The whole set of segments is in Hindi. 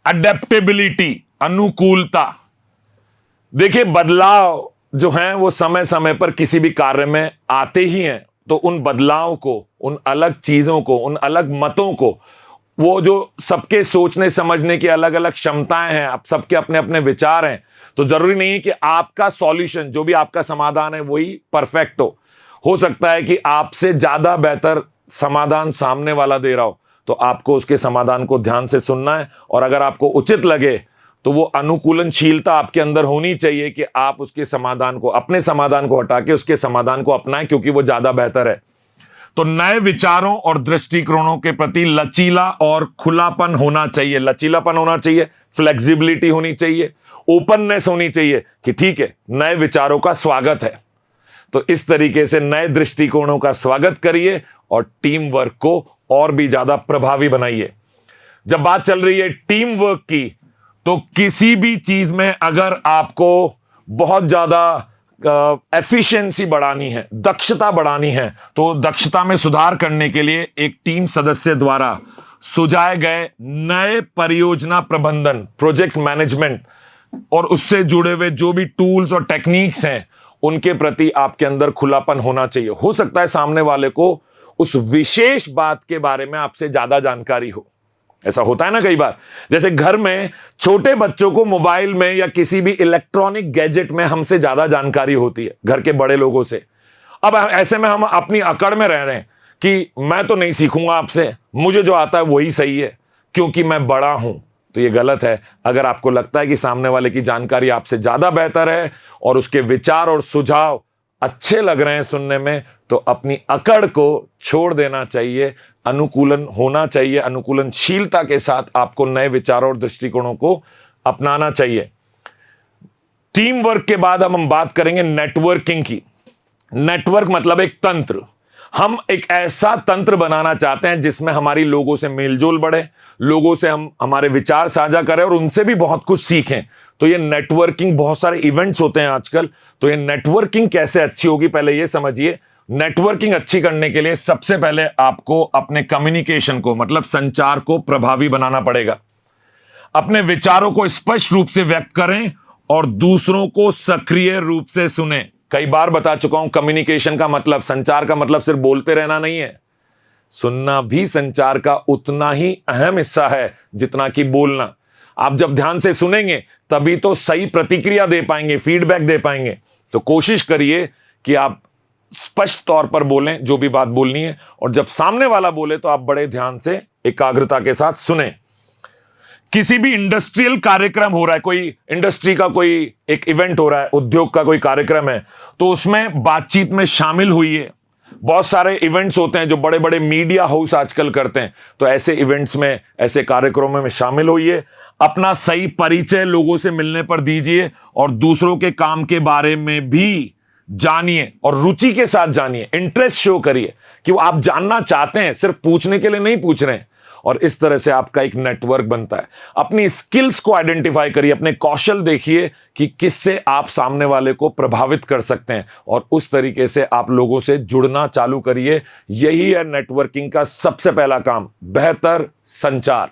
अडेप्टेबिलिटी, अनुकूलता। देखिए, बदलाव जो हैं वो समय समय पर किसी भी कार्य में आते ही हैं, तो उन बदलाव को, उन अलग चीजों को, उन अलग मतों को, वो जो सबके सोचने समझने की अलग अलग क्षमताएं हैं, अब सबके अपने अपने विचार हैं, तो जरूरी नहीं है कि आपका सॉल्यूशन, जो भी आपका समाधान है, वही परफेक्ट हो सकता है कि आपसे ज्यादा बेहतर समाधान सामने वाला दे रहा हो, तो आपको उसके समाधान को ध्यान से सुनना है, और अगर आपको उचित लगे तो वो अनुकूलनशीलता आपके अंदर होनी चाहिए कि आप उसके समाधान को, अपने समाधान को हटा के उसके समाधान को अपनाएं, क्योंकि वो ज्यादा बेहतर है। तो नए विचारों और दृष्टिकोणों के प्रति लचीला और खुलापन होना चाहिए। लचीलापन होना चाहिए, फ्लेक्सिबिलिटी होनी चाहिए, ओपननेस होनी चाहिए कि ठीक है, नए विचारों का स्वागत है। तो इस तरीके से नए दृष्टिकोणों का स्वागत करिए और टीम वर्क को और भी ज्यादा प्रभावी बनाइए। जब बात चल रही है टीम वर्क की, तो किसी भी चीज में अगर आपको बहुत ज्यादा एफिशिएंसी बढ़ानी है, दक्षता बढ़ानी है, तो दक्षता में सुधार करने के लिए एक टीम सदस्य द्वारा सुझाए गए नए परियोजना प्रबंधन, प्रोजेक्ट मैनेजमेंट और उससे जुड़े हुए जो भी टूल्स और टेक्निक्स हैं, उनके प्रति आपके अंदर खुलापन होना चाहिए। हो सकता है सामने वाले को उस विशेष बात के बारे में आपसे ज्यादा जानकारी हो। ऐसा होता है ना कई बार, जैसे घर में छोटे बच्चों को मोबाइल में या किसी भी इलेक्ट्रॉनिक गैजेट में हमसे ज्यादा जानकारी होती है घर के बड़े लोगों से। अब ऐसे में हम अपनी अकड़ में रह रहे हैं कि मैं तो नहीं सीखूंगा आपसे, मुझे जो आता है वही सही है क्योंकि मैं बड़ा हूं। तो ये गलत है। अगर आपको लगता है कि सामने वाले की जानकारी आपसे ज्यादा बेहतर है और उसके विचार और सुझाव अच्छे लग रहे हैं सुनने में, तो अपनी अकड़ को छोड़ देना चाहिए, अनुकूलन होना चाहिए, अनुकूलनशीलता के साथ आपको नए विचारों और दृष्टिकोणों को अपनाना चाहिए। टीम वर्क के बाद हम बात करेंगे नेटवर्किंग की। नेटवर्क मतलब एक तंत्र। हम एक ऐसा तंत्र बनाना चाहते हैं जिसमें हमारी लोगों से मेलजोल बढ़े, लोगों से हम हमारे विचार साझा करें और उनसे भी बहुत कुछ सीखें। तो ये नेटवर्किंग, बहुत सारे इवेंट्स होते हैं आजकल, तो ये नेटवर्किंग कैसे अच्छी होगी, पहले ये समझिए। नेटवर्किंग अच्छी करने के लिए सबसे पहले आपको अपने कम्युनिकेशन को, मतलब संचार को प्रभावी बनाना पड़ेगा। अपने विचारों को स्पष्ट रूप से व्यक्त करें और दूसरों को सक्रिय रूप से सुने। कई बार बता चुका हूं, कम्युनिकेशन का मतलब, संचार का मतलब सिर्फ बोलते रहना नहीं है। सुनना भी संचार का उतना ही अहम हिस्सा है जितना कि बोलना। आप जब ध्यान से सुनेंगे तभी तो सही प्रतिक्रिया दे पाएंगे, फीडबैक दे पाएंगे। तो कोशिश करिए कि आप स्पष्ट तौर पर बोलें जो भी बात बोलनी है, और जब सामने वाला बोले तो आप बड़े ध्यान से, एकाग्रता के साथ सुने। किसी भी इंडस्ट्रियल कार्यक्रम हो रहा है, कोई इंडस्ट्री का कोई एक इवेंट हो रहा है, उद्योग का कोई कार्यक्रम है, तो उसमें बातचीत में शामिल हुई। बहुत सारे इवेंट्स होते हैं जो बड़े बड़े मीडिया हाउस आजकल करते हैं, तो ऐसे इवेंट्स में, ऐसे कार्यक्रमों में शामिल होइए। अपना सही परिचय लोगों से मिलने पर दीजिए और दूसरों के काम के बारे में भी जानिए और रुचि के साथ जानिए, इंटरेस्ट शो करिए कि वो आप जानना चाहते हैं, सिर्फ पूछने के लिए नहीं पूछ रहे हैं। और इस तरह से आपका एक नेटवर्क बनता है। अपनी स्किल्स को आइडेंटिफाई करिए, अपने कौशल देखिए कि किससे आप सामने वाले को प्रभावित कर सकते हैं, और उस तरीके से आप लोगों से जुड़ना चालू करिए। यही है नेटवर्किंग का सबसे पहला काम, बेहतर संचार,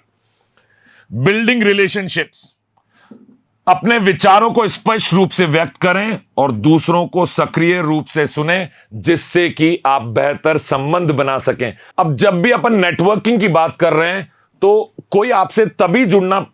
बिल्डिंग रिलेशनशिप्स। अपने विचारों को स्पष्ट रूप से व्यक्त करें और दूसरों को सक्रिय रूप से सुने, जिससे कि आप बेहतर संबंध बना सकें। अब जब भी अपन नेटवर्किंग की बात कर रहे हैं, तो कोई आपसे तभी जुड़ना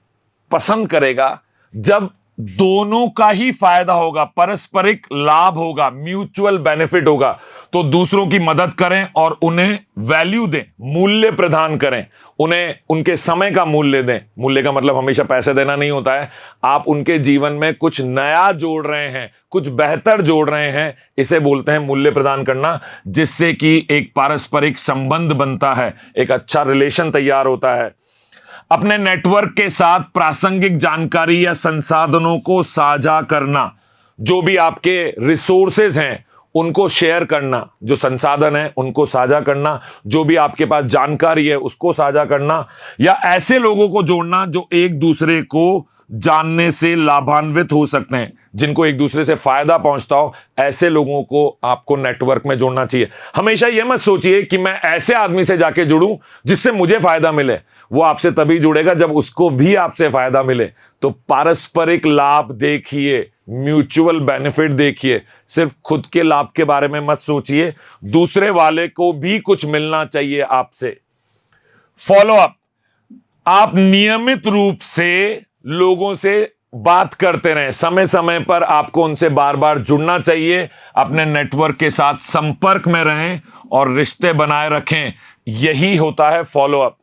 पसंद करेगा जब दोनों का ही फायदा होगा, पारस्परिक लाभ होगा, म्यूचुअल बेनिफिट होगा। तो दूसरों की मदद करें और उन्हें वैल्यू दें, मूल्य प्रदान करें, उन्हें उनके समय का मूल्य दें। मूल्य का मतलब हमेशा पैसे देना नहीं होता है। आप उनके जीवन में कुछ नया जोड़ रहे हैं, कुछ बेहतर जोड़ रहे हैं, इसे बोलते हैं मूल्य प्रदान करना, जिससे कि एक पारस्परिक संबंध बनता है, एक अच्छा रिलेशन तैयार होता है। अपने नेटवर्क के साथ प्रासंगिक जानकारी या संसाधनों को साझा करना, जो भी आपके रिसोर्सेज हैं उनको शेयर करना, जो संसाधन है उनको साझा करना, जो भी आपके पास जानकारी है उसको साझा करना, या ऐसे लोगों को जोड़ना जो एक दूसरे को जानने से लाभान्वित हो सकते हैं, जिनको एक दूसरे से फायदा पहुंचता हो, ऐसे लोगों को आपको नेटवर्क में जोड़ना चाहिए। हमेशा यह मत सोचिए कि मैं ऐसे आदमी से जाके जुड़ूं जिससे मुझे फायदा मिले। वो आपसे तभी जुड़ेगा जब उसको भी आपसे फायदा मिले। तो पारस्परिक लाभ देखिए, म्यूचुअल बेनिफिट देखिए, सिर्फ खुद के लाभ के बारे में मत सोचिए, दूसरे वाले को भी कुछ मिलना चाहिए आपसे। फॉलो अप, आप नियमित रूप से लोगों से बात करते रहें, समय समय पर आपको उनसे बार बार जुड़ना चाहिए, अपने नेटवर्क के साथ संपर्क में रहें और रिश्ते बनाए रखें। यही होता है फॉलो अप।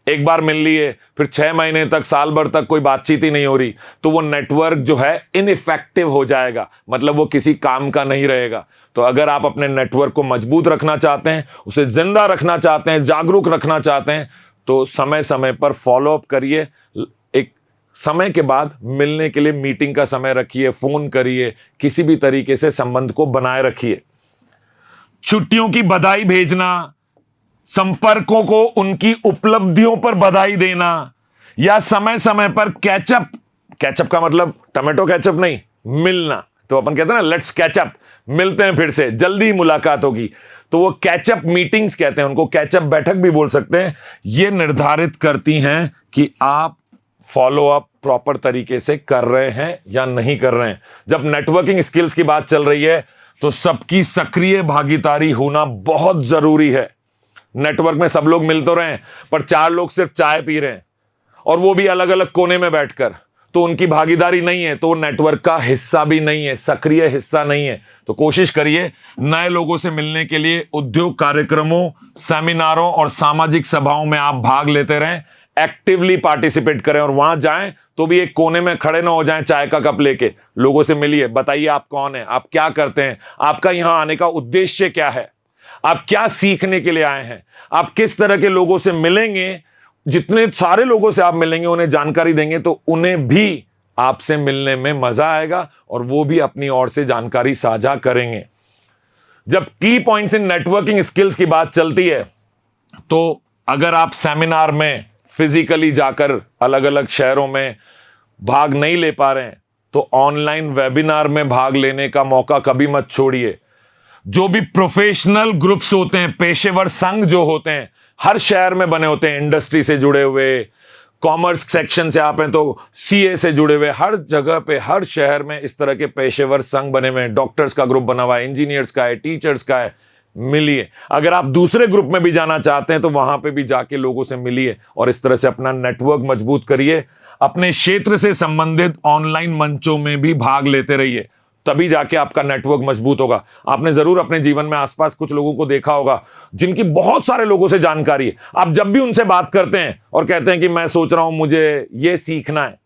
एक बार मिल लिए, फिर 6 महीने तक, साल भर तक कोई बातचीत ही नहीं हो रही, तो वो नेटवर्क जो है इनइफेक्टिव हो जाएगा, मतलब वो किसी काम का नहीं रहेगा। तो अगर आप अपने नेटवर्क को मजबूत रखना चाहते हैं, उसे जिंदा रखना चाहते हैं, जागरूक रखना चाहते हैं, तो समय समय पर फॉलो अप करिए। एक समय के बाद मिलने के लिए मीटिंग का समय रखिए, फोन करिए, किसी भी तरीके से संबंध को बनाए रखिए। छुट्टियों की बधाई भेजना, संपर्कों को उनकी उपलब्धियों पर बधाई देना, या समय समय पर कैचअप, कैचअप का मतलब टमाटो कैचअप नहीं, मिलना। तो अपन कहते हैं ना, लेट्स कैचअप, मिलते हैं फिर से, जल्दी मुलाकात होगी। तो वो कैचअप मीटिंग्स कहते हैं, उनको कैचअप बैठक भी बोल सकते हैं। ये निर्धारित करती हैं कि आप फॉलो अप प्रॉपर तरीके से कर रहे हैं या नहीं कर रहे हैं। जब नेटवर्किंग स्किल्स की बात चल रही है तो सबकी सक्रिय भागीदारी होना बहुत जरूरी है। नेटवर्क में सब लोग मिल तो रहे हैं, पर 4 लोग सिर्फ चाय पी रहे हैं, और वो भी अलग अलग कोने में बैठकर, तो उनकी भागीदारी नहीं है, तो नेटवर्क का हिस्सा भी नहीं है, सक्रिय हिस्सा नहीं है। तो कोशिश करिए नए लोगों से मिलने के लिए उद्योग कार्यक्रमों, सेमिनारों और सामाजिक सभाओं में आप भाग लेते रहें, एक्टिवली पार्टिसिपेट करें, और वहां जाएं तो भी एक कोने में खड़े ना हो जाएं, चाय का कप लेके। लोगों से मिलिए, बताइए आप कौन हैं, आप क्या करते हैं, आपका यहां आने का उद्देश्य क्या है, आप क्या सीखने के लिए आए हैं, आप किस तरह के लोगों से मिलेंगे। जितने सारे लोगों से आप मिलेंगे, उन्हें जानकारी देंगे, तो उन्हें भी आपसे मिलने में मजा आएगा और वो भी अपनी ओर से जानकारी साझा करेंगे। जब की पॉइंट्स इन नेटवर्किंग स्किल्स की बात चलती है, तो अगर आप सेमिनार में फिजिकली जाकर अलग अलग शहरों में भाग नहीं ले पा रहे हैं, तो ऑनलाइन वेबिनार में भाग लेने का मौका कभी मत छोड़िए। जो भी प्रोफेशनल ग्रुप्स होते हैं, पेशेवर संघ जो होते हैं, हर शहर में बने होते हैं, इंडस्ट्री से जुड़े हुए, कॉमर्स सेक्शन से आप हैं तो सीए से जुड़े हुए, हर जगह पे, हर शहर में इस तरह के पेशेवर संघ बने हुए हैं। डॉक्टर्स का ग्रुप बना हुआ है, इंजीनियर्स का है, टीचर्स का है, मिलिए। अगर आप दूसरे ग्रुप में भी जाना चाहते हैं तो वहां पे भी जाके लोगों से मिलिए और इस तरह से अपना नेटवर्क मजबूत करिए। अपने क्षेत्र से संबंधित ऑनलाइन मंचों में भी भाग लेते रहिए, तभी जाके आपका नेटवर्क मजबूत होगा। आपने जरूर अपने जीवन में आसपास कुछ लोगों को देखा होगा जिनकी बहुत सारे लोगों से जानकारी है। आप जब भी उनसे बात करते हैं और कहते हैं कि मैं सोच रहा हूं मुझे ये सीखना है,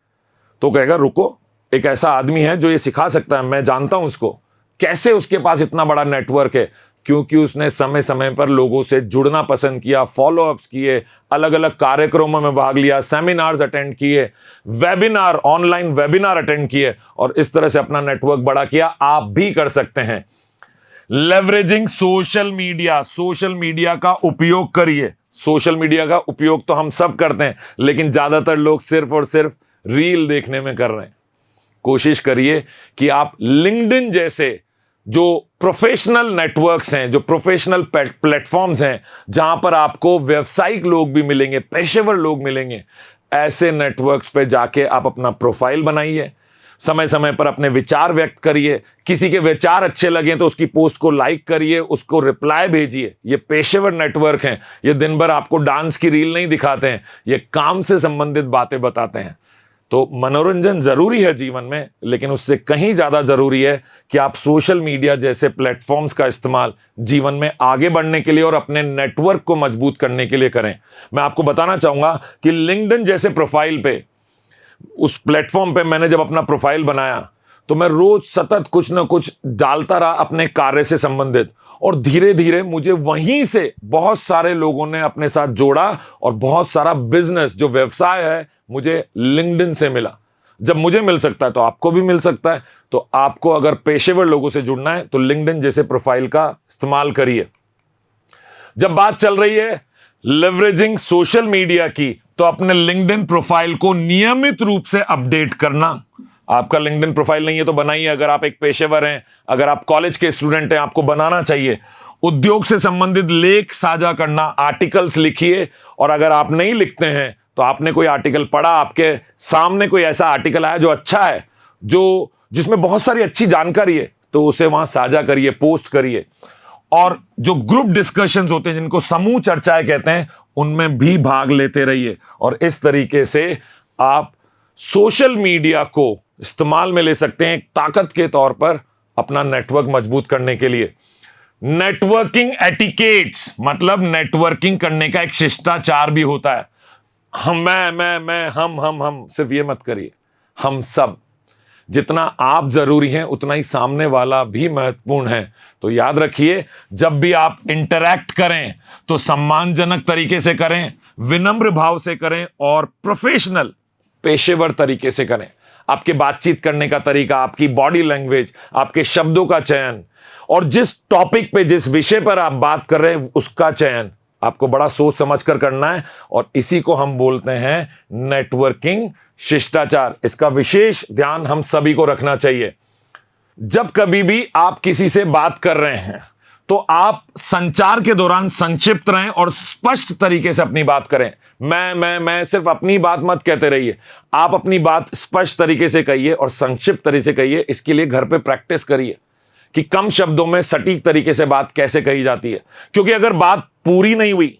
तो कहेगा रुको, एक ऐसा आदमी है जो ये सिखा सकता है, मैं जानता हूं उसको। कैसे उसके पास इतना बड़ा नेटवर्क है? क्योंकि उसने समय समय पर लोगों से जुड़ना पसंद किया, फॉलो अप्स किए, अलग अलग कार्यक्रमों में भाग लिया, सेमिनार्स अटेंड किए, वेबिनार, ऑनलाइन वेबिनार अटेंड किए और इस तरह से अपना नेटवर्क बड़ा किया। आप भी कर सकते हैं। Leveraging social media, social media का उपयोग करिए। सोशल मीडिया का उपयोग तो हम सब करते हैं, लेकिन ज्यादातर लोग सिर्फ और सिर्फ रील देखने में कर रहे हैं। कोशिश करिए कि आप लिंक्डइन जैसे जो प्रोफेशनल नेटवर्क्स हैं, जो प्रोफेशनल प्लेटफॉर्म्स हैं, जहां पर आपको व्यावसायिक लोग भी मिलेंगे, पेशेवर लोग मिलेंगे, ऐसे नेटवर्क्स पे जाके आप अपना प्रोफाइल बनाइए। समय समय पर अपने विचार व्यक्त करिए। किसी के विचार अच्छे लगे तो उसकी पोस्ट को लाइक करिए, उसको रिप्लाई भेजिए। ये पेशेवर नेटवर्क हैं। ये दिन भर आपको डांस की रील नहीं दिखाते हैं, ये काम से संबंधित बातें बताते हैं। तो मनोरंजन जरूरी है जीवन में, लेकिन उससे कहीं ज्यादा जरूरी है कि आप सोशल मीडिया जैसे प्लेटफॉर्म्स का इस्तेमाल जीवन में आगे बढ़ने के लिए और अपने नेटवर्क को मजबूत करने के लिए करें। मैं आपको बताना चाहूंगा कि लिंक्डइन जैसे प्रोफाइल पे, उस प्लेटफॉर्म पे मैंने जब अपना प्रोफाइल बनाया तो मैं रोज सतत कुछ ना कुछ डालता रहा अपने कार्य से संबंधित, और धीरे धीरे मुझे वहीं से बहुत सारे लोगों ने अपने साथ जोड़ा और बहुत सारा बिजनेस, जो व्यवसाय है, मुझे लिंक्डइन से मिला। जब मुझे मिल सकता है तो आपको भी मिल सकता है। तो आपको अगर पेशेवर लोगों से जुड़ना है तो लिंक्डइन जैसे प्रोफाइल का इस्तेमाल करिए। जब बात चल रही है लेवरेजिंग सोशल मीडिया की, तो अपने लिंक्डइन प्रोफाइल को नियमित रूप से अपडेट करना। आपका लिंक्डइन प्रोफाइल नहीं है तो बनाइए। अगर आप एक पेशेवर हैं, अगर आप कॉलेज के स्टूडेंट हैं, आपको बनाना चाहिए। उद्योग से संबंधित लेख साझा करना, आर्टिकल्स लिखिए। और अगर आप नहीं लिखते हैं तो आपने कोई आर्टिकल पढ़ा, आपके सामने कोई ऐसा आर्टिकल आया जो अच्छा है, जो जिसमें बहुत सारी अच्छी जानकारी है, तो उसे वहां साझा करिए, पोस्ट करिए। और जो ग्रुप डिस्कशंस होते हैं, जिनको समूह चर्चाएं कहते हैं, उनमें भी भाग लेते रहिए। और इस तरीके से आप सोशल मीडिया को इस्तेमाल में ले सकते हैं एक ताकत के तौर पर अपना नेटवर्क मजबूत करने के लिए। नेटवर्किंग एटिकेट्स मतलब नेटवर्किंग करने का एक शिष्टाचार भी होता है। मैं हम सिर्फ ये मत करिए, हम सब। जितना आप जरूरी हैं उतना ही सामने वाला भी महत्वपूर्ण है। तो याद रखिए, जब भी आप इंटरैक्ट करें तो सम्मानजनक तरीके से करें, विनम्र भाव से करें और प्रोफेशनल पेशेवर तरीके से करें। आपके बातचीत करने का तरीका, आपकी बॉडी लैंग्वेज, आपके शब्दों का चयन और जिस टॉपिक पे, जिस विषय पर आप बात कर रहे हैं उसका चयन आपको बड़ा सोच समझ कर करना है। और इसी को हम बोलते हैं नेटवर्किंग शिष्टाचार। इसका विशेष ध्यान हम सभी को रखना चाहिए। जब कभी भी आप किसी से बात कर रहे हैं तो आप संचार के दौरान संक्षिप्त रहें और स्पष्ट तरीके से अपनी बात करें। मैं सिर्फ अपनी बात मत कहते रहिए। आप अपनी बात स्पष्ट तरीके से कहिए और संक्षिप्त तरीके से कहिए। इसके लिए घर पे प्रैक्टिस करिए कि कम शब्दों में सटीक तरीके से बात कैसे कही जाती है। क्योंकि अगर बात पूरी नहीं हुई,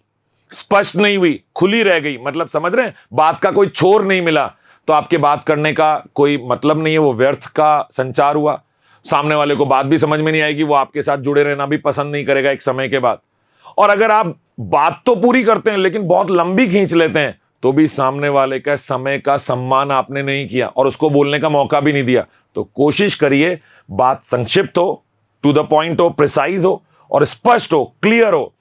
स्पष्ट नहीं हुई, खुली रह गई, मतलब समझ रहे हैं, बात का कोई छोर नहीं मिला, तो आपके बात करने का कोई मतलब नहीं है, वो व्यर्थ का संचार हुआ। सामने वाले को बात भी समझ में नहीं आएगी, वो आपके साथ जुड़े रहना भी पसंद नहीं करेगा एक समय के बाद। और अगर आप बात तो पूरी करते हैं लेकिन बहुत लंबी खींच लेते हैं, तो भी सामने वाले का समय का सम्मान आपने नहीं किया और उसको बोलने का मौका भी नहीं दिया। तो कोशिश करिए बात संक्षिप्त हो, टू द पॉइंट हो, प्रिसाइज हो और स्पष्ट हो, क्लियर हो।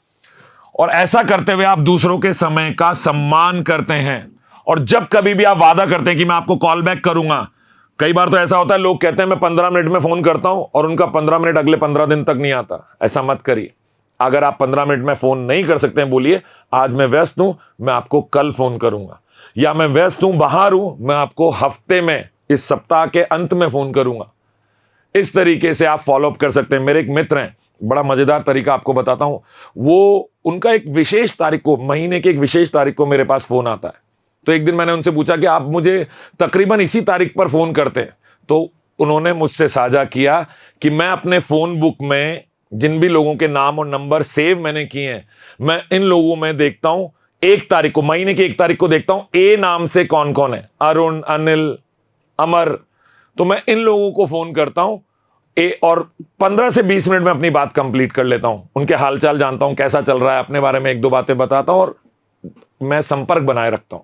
और ऐसा करते हुए आप दूसरों के समय का सम्मान करते हैं। और जब कभी भी आप वादा करते हैं कि मैं आपको कॉल बैक करूंगा, कई बार तो ऐसा होता है, लोग कहते हैं मैं 15 मिनट में फोन करता हूं और उनका 15 मिनट अगले 15 दिन तक नहीं आता। ऐसा मत करिए। अगर आप 15 मिनट में फोन नहीं कर सकते हैं, बोलिए आज मैं व्यस्त हूं, मैं आपको कल फोन करूंगा, या मैं व्यस्त हूं, बाहर हूं, मैं आपको हफ्ते में, इस सप्ताह के अंत में फोन करूंगा। इस तरीके से आप फॉलोअप कर सकते हैं। मेरे एक मित्र हैं, बड़ा मजेदार तरीका आपको बताता हूं। वो उनका एक विशेष तारीख को, महीने की एक विशेष तारीख को मेरे पास फोन आता है। तो एक दिन मैंने उनसे पूछा कि आप मुझे तकरीबन इसी तारीख पर फोन करते हैं। तो उन्होंने मुझसे साझा किया कि मैं अपने फोन बुक में जिन भी लोगों के नाम और नंबर सेव मैंने किए हैं, मैं इन लोगों में देखता हूं एक तारीख को, महीने की एक तारीख को देखता हूं ए नाम से कौन कौन है, अरुण, अनिल, अमर। तो मैं इन लोगों को फोन करता हूं और 15 से 20 मिनट में अपनी बात कंप्लीट कर लेता हूं। उनके हालचाल जानता हूं, कैसा चल रहा है, अपने बारे में एक दो बातें बताता हूं और मैं संपर्क बनाए रखता हूं।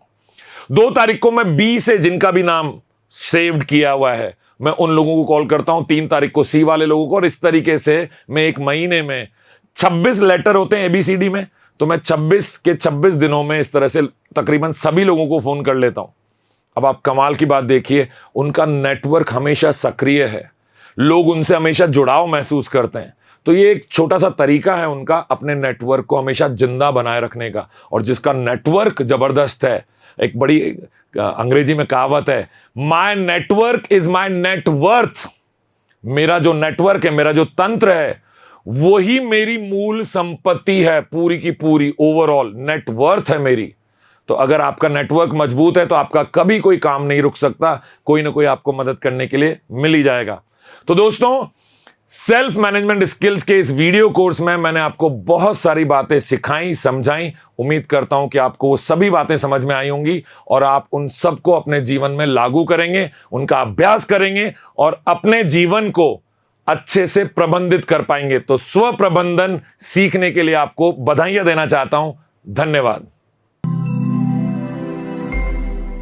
2 तारीख को मैं बी से, जिनका भी नाम सेव्ड किया हुआ है, मैं उन लोगों को कॉल करता हूं। 3 तारीख को सी वाले लोगों को। और इस तरीके से मैं एक महीने में 26 लेटर होते हैं ABCD में, तो मैं 26 के 26 दिनों में इस तरह से तकरीबन सभी लोगों को फोन कर लेता हूं। अब आप कमाल की बात देखिए, उनका नेटवर्क हमेशा सक्रिय है, लोग उनसे हमेशा जुड़ाव महसूस करते हैं। तो ये एक छोटा सा तरीका है उनका अपने नेटवर्क को हमेशा जिंदा बनाए रखने का। और जिसका नेटवर्क जबरदस्त है, एक बड़ी अंग्रेजी में कहावत है, my network is my net worth. मेरा जो नेटवर्क है, मेरा जो तंत्र है, वही मेरी मूल संपत्ति है, पूरी की पूरी ओवरऑल नेटवर्थ है मेरी। तो अगर आपका नेटवर्क मजबूत है तो आपका कभी कोई काम नहीं रुक सकता, कोई ना कोई आपको मदद करने के लिए मिल ही जाएगा। तो दोस्तों, सेल्फ मैनेजमेंट स्किल्स के इस वीडियो कोर्स में मैंने आपको बहुत सारी बातें सिखाई, समझाई। उम्मीद करता हूं कि आपको वो सभी बातें समझ में आई होंगी और आप उन सबको अपने जीवन में लागू करेंगे, उनका अभ्यास करेंगे और अपने जीवन को अच्छे से प्रबंधित कर पाएंगे। तो स्व प्रबंधन सीखने के लिए आपको बधाइयां देना चाहता हूं। धन्यवाद।